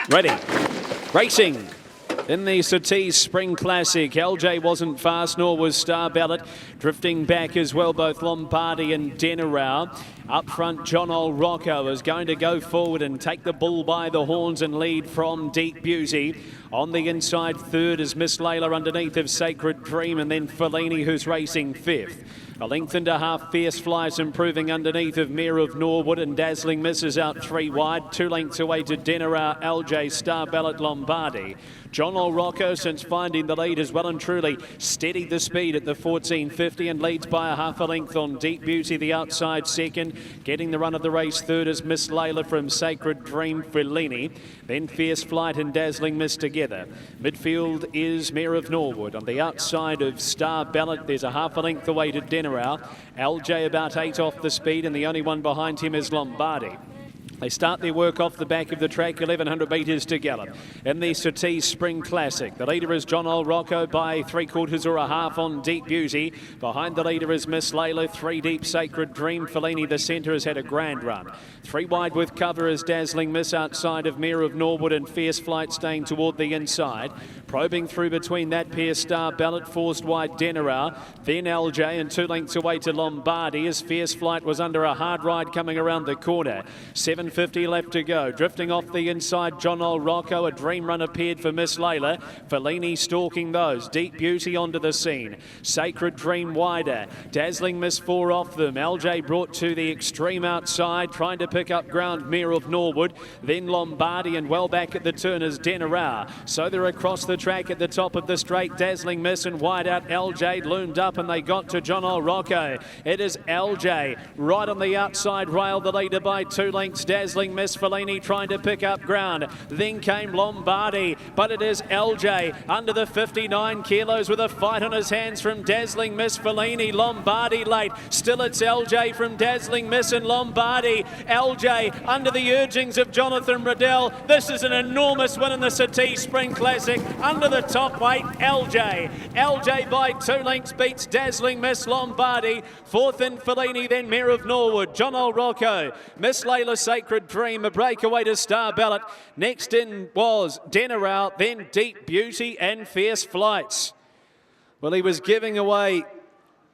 Ready. Racing. In the Qlty Spring Classic, ALJAY wasn't fast, nor was Star Ballot. Drifting back as well, both Lombardi and Denarau. Up front, John Old Rocco is going to go forward and take the bull by the horns and lead from Deep Beauty. On the inside, third is Miss Layla underneath of Sacred Dream, and then Fellini, who's racing fifth. A length and a half, Fierce Flies improving underneath of Mare of Norwood, and Dazzling Misses out 3 wide. 2 lengths away to Denarau, ALJAY, Star Ballot, Lombardi. John Old Rocco, since finding the lead, has well and truly steadied the speed at the 14.50 and leads by a half a length on Deep Beauty, the outside second. Getting the run of the race third is Miss Layla from Sacred Dream, Fellini. Then Fierce Flight and Dazzling Miss together. Midfield is Mare of Norwood. On the outside of Star Ballot, there's a half a length away to Denarau. ALJAY about 8 off the speed, and the only one behind him is Lombardi. They start their work off the back of the track, 1,100 metres to gallop. In the Qlty Spring Classic, the leader is John Old Rocco by 3/4 or a half on Deep Beauty. Behind the leader is Miss Layla, 3 deep, Sacred Dream. Fellini, the centre, has had a grand run. 3 wide with cover is Dazzling Miss outside of Mare of Norwood, and Fierce Flight staying toward the inside. Probing through between that pair, Star Ballot, forced wide Denarau. Then ALJAY, and 2 lengths away to Lombardi as Fierce Flight was under a hard ride coming around the corner. 7.50 left to go. Drifting off the inside, John Old Rocco. A dream run appeared for Miss Layla. Fellini stalking those. Deep Beauty onto the scene. Sacred Dream wider. Dazzling Miss 4 off them. ALJAY brought to the extreme outside, trying to pick up ground, Mare of Norwood. Then Lombardi, and well back at the turn is Denarau. So they're across the track at the top of the straight. Dazzling Miss and wide out ALJAY loomed up, and they got to John Old Rocco. It is ALJAY right on the outside rail, the leader by 2 lengths. Dazzling Miss, Fellini trying to pick up ground. Then came Lombardi, but it is ALJAY under the 59 kilos with a fight on his hands from Dazzling Miss. Fellini, Lombardi late. Still it's ALJAY from Dazzling Miss and Lombardi. ALJAY under the urgings of Jonathan Riddell. This is an enormous win in the Qlty Spring Classic. Under the top weight, ALJAY. ALJAY by 2 lengths beats Dazzling Miss. Lombardi. 4th in Fellini, then Mare of Norwood. John Old Rocco. Miss Layla, Sacred Dream. A breakaway to Star Ballot. Next in was Denarau, then Deep Beauty and Fierce Flights. Well, he was giving away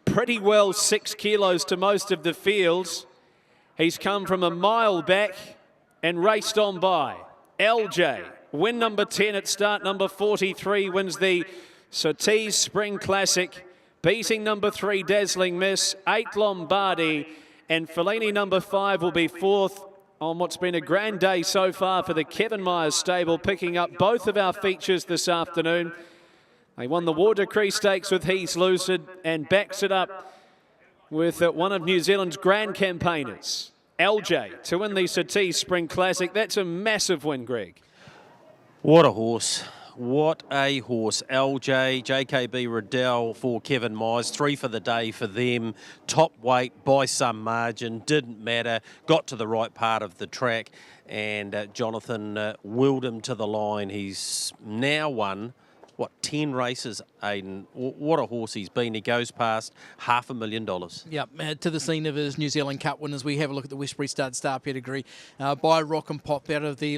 pretty well 6 kilos to most of the fields. He's come from a mile back and raced on by. ALJAY, win number 10 at start number 43, wins the Qlty Spring Classic, beating number 3 Dazzling Miss, 8 Lombardi, and Fellini number 5 will be 4th on what's been a grand day so far for the Kevin Myers stable, picking up both of our features this afternoon. They won the Water Cree Stakes with He's Lucid and backs it up with one of New Zealand's grand campaigners, ALJAY, to win the Qlty Spring Classic. That's a massive win, Greg. What a horse. What a horse. ALJAY, JKB Riddell for Kevin Myers. 3 for the day for them. Top weight by some margin. Didn't matter. Got to the right part of the track. And Jonathan willed him to the line. He's now won, 10 races, Aidan. What a horse he's been. He goes past $500,000. Yep, to the scene of his New Zealand Cup win as we have a look at the Westbury Stud Star pedigree by Rock and Pop out of the